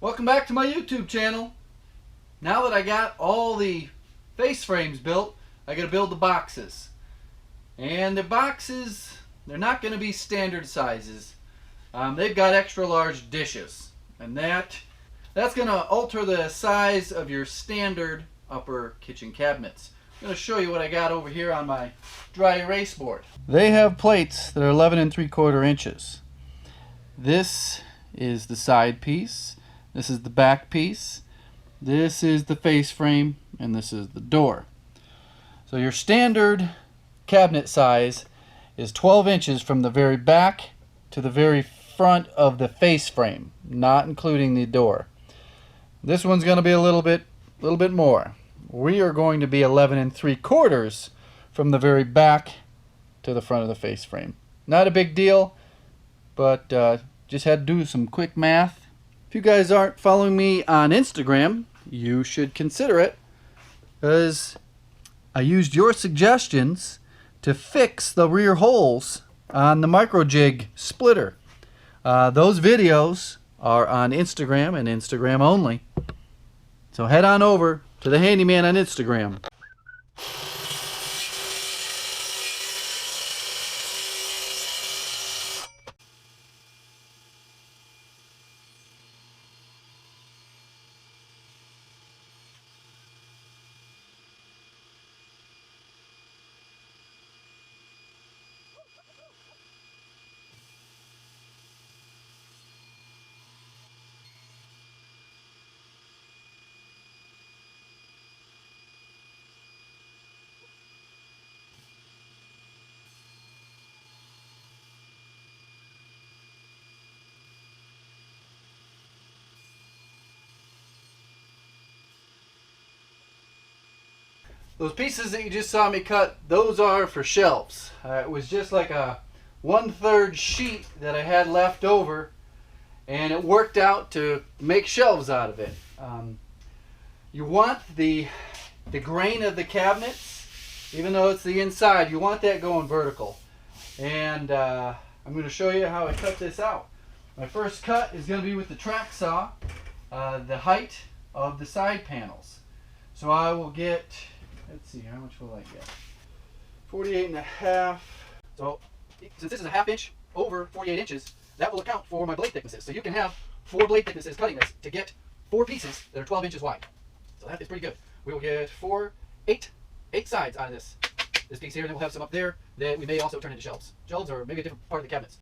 Welcome back to my YouTube channel. Now that I got all the face frames built, I got to build the boxes. And the boxes, they're not going to be standard sizes. They've got extra large dishes, and that's going to alter the size of your standard upper kitchen cabinets. I'm going to show you what I got over here on my dry erase board. They have plates that are 11 3/4 inches. This is the side piece. This is the back piece. This is the face frame, and this is the door. So your standard cabinet size is 12 inches from the very back to the very front of the face frame, not including the door. This one's going to be a little bit more. We are going to be 11 3/4 from the very back to the front of the face frame. Not a big deal, but just had to do some quick math. If you guys aren't following me on Instagram, you should consider it, because I used your suggestions to fix the rear holes on the micro jig splitter. Those videos are on Instagram and Instagram only. So head on over to the Handyman on Instagram. Those pieces that you just saw me cut, those are for shelves. It was just like a 1/3 sheet that I had left over, and it worked out to make shelves out of it. You want the grain of the cabinets, even though it's the inside, you want that going vertical. And I'm going to show you how I cut this out. My first cut is going to be with the track saw, the height of the side panels. So I will get, let's see, how much will I get? 48.5. So since this is a 1/2 inch over 48 inches, that will account for my blade thicknesses. So you can have 4 blade thicknesses cutting this to get 4 pieces that are 12 inches wide. So that is pretty good. We will get 8 sides out of this piece here, and then we'll have some up there that we may also turn into shelves. Shelves, or maybe a different part of the cabinets.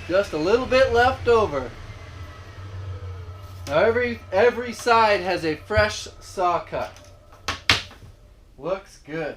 Just a little bit left over. Now every side has a fresh saw cut. Looks good.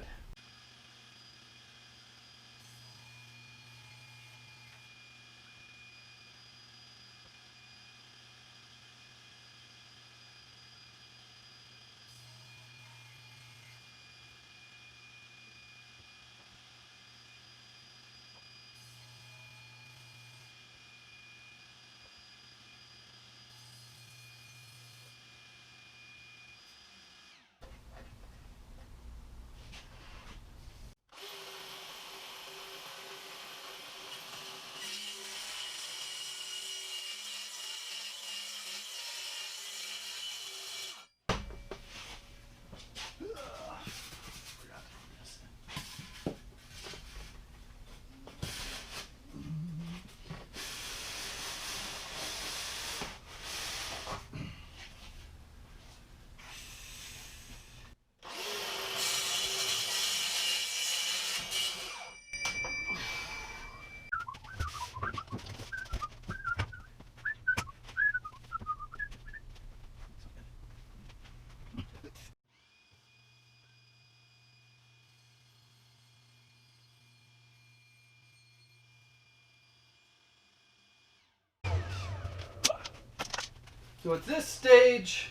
So at this stage,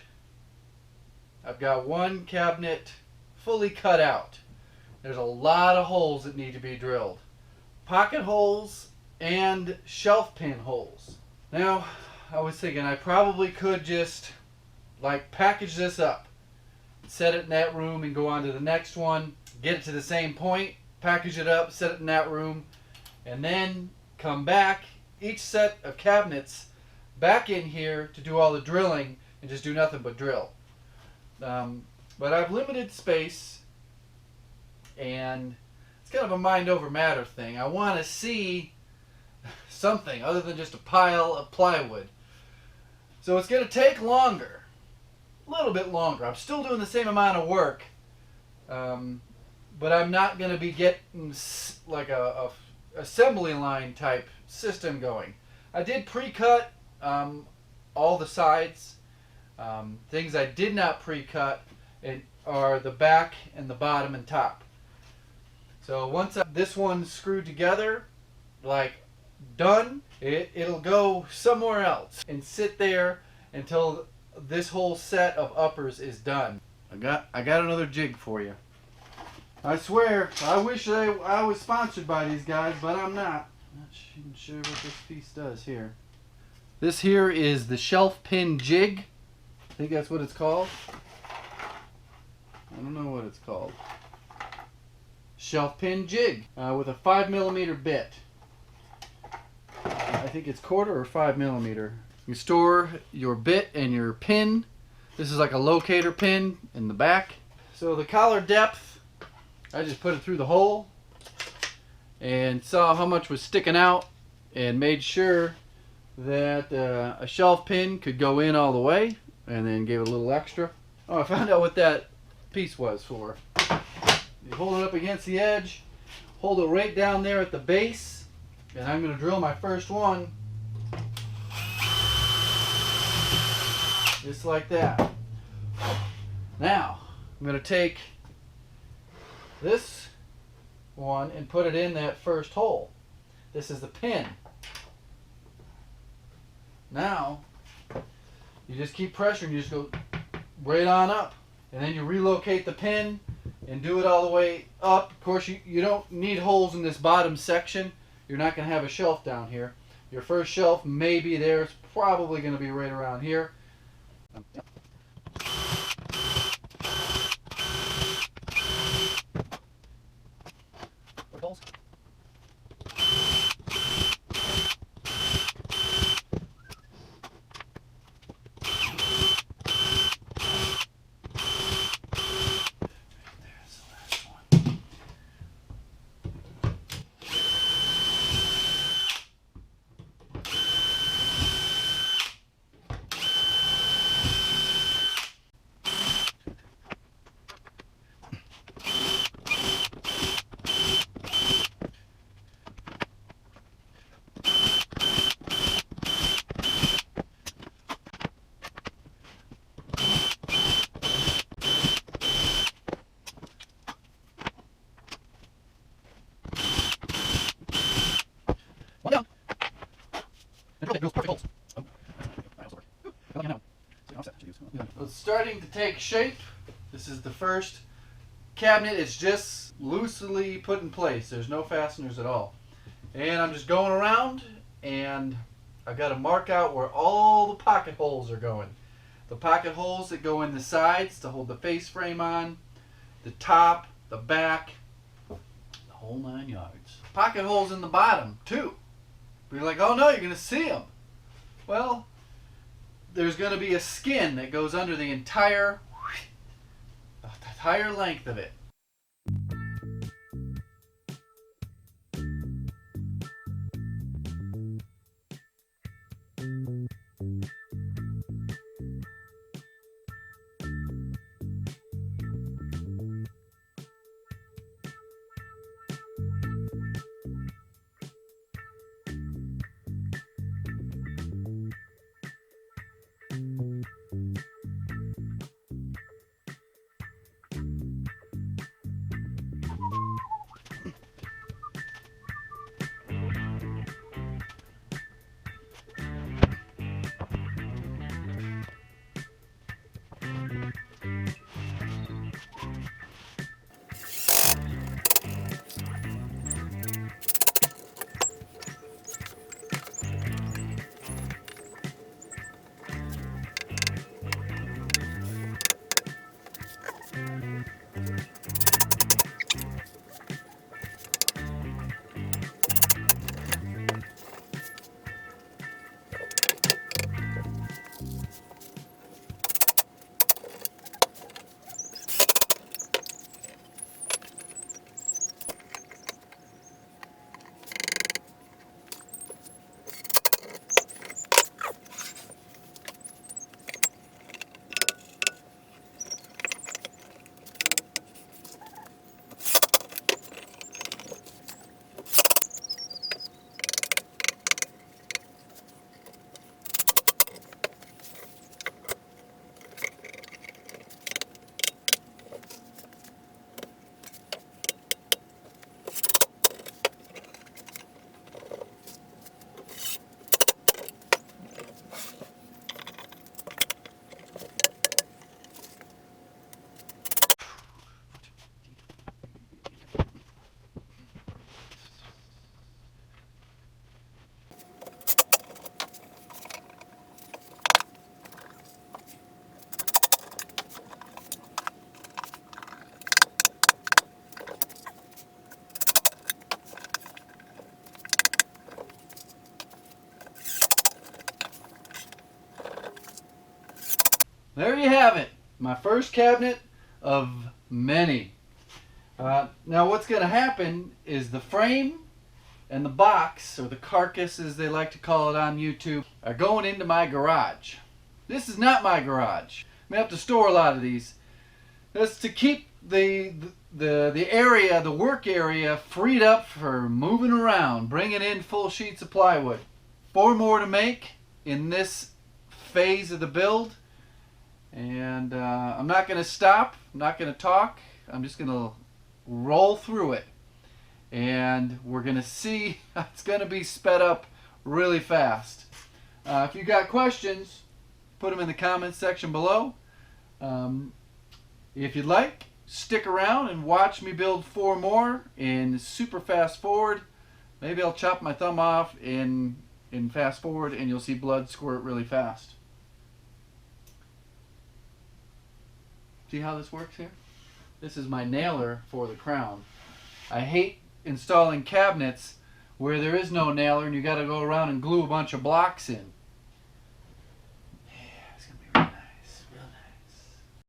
I've got one cabinet fully cut out. There's a lot of holes that need to be drilled. Pocket holes and shelf pin holes. Now, I was thinking I probably could just like package this up, set it in that room and go on to the next one, get it to the same point, package it up, set it in that room, and then come back each set of cabinets back in here to do all the drilling and just do nothing but drill. But I've limited space, and it's kind of a mind over matter thing. I want to see something other than just a pile of plywood. So it's going to take longer, a little bit longer. I'm still doing the same amount of work, but I'm not going to be getting like a assembly line type system going. I did pre-cut all the sides. Things I did not pre-cut are the back and the bottom and top. So once this one's screwed together, like done, it'll go somewhere else and sit there until this whole set of uppers is done. I got another jig for you. I swear, I wish I was sponsored by these guys, but I'm not. Not even sure what this piece does here. This here is the shelf pin jig. I think that's what it's called. I don't know what it's called. Shelf pin jig with a 5mm bit. I think it's 1/4 or 5mm. You store your bit and your pin. This is like a locator pin in the back. So the collar depth, I just put it through the hole and saw how much was sticking out and made sure that a shelf pin could go in all the way, and then gave it a little extra. Oh, I found out what that piece was for. You hold it up against the edge, hold it right down there at the base, and I'm going to drill my first one just like that. Now, I'm going to take this one and put it in that first hole. This is the pin. Now, you just keep pressuring, you just go right on up. And then you relocate the pin and do it all the way up. Of course, you don't need holes in this bottom section. You're not going to have a shelf down here. Your first shelf may be there. It's probably going to be right around here. Holes. One down. And drill drills perfect holes. It's starting to take shape. This is the first cabinet. It's just loosely put in place. There's no fasteners at all. And I'm just going around, and I've got to mark out where all the pocket holes are going. The pocket holes that go in the sides to hold the face frame on, the top, the back, the whole 9 yards. Pocket holes in the bottom too. You're like, oh no, you're going to see them. Well, there's going to be a skin that goes under the entire length of it. there you have it. My first cabinet of many. Now what's going to happen is the frame and the box, or the carcass as they like to call it on YouTube, are going into my garage. This is not my garage. I'm going to have to store a lot of these. That's to keep the area, the work area, freed up for moving around, bringing in full sheets of plywood. 4 more to make in this phase of the build. And I'm not going to stop. I'm not going to talk. I'm just going to roll through it. And we're going to see it's going to be sped up really fast. If you got questions, put them in the comments section below. If you'd like, stick around and watch me build 4 more in super fast forward. Maybe I'll chop my thumb off in fast forward and you'll see blood squirt really fast. See how this works here? This is my nailer for the crown. I hate installing cabinets where there is no nailer and you got to go around and glue a bunch of blocks in.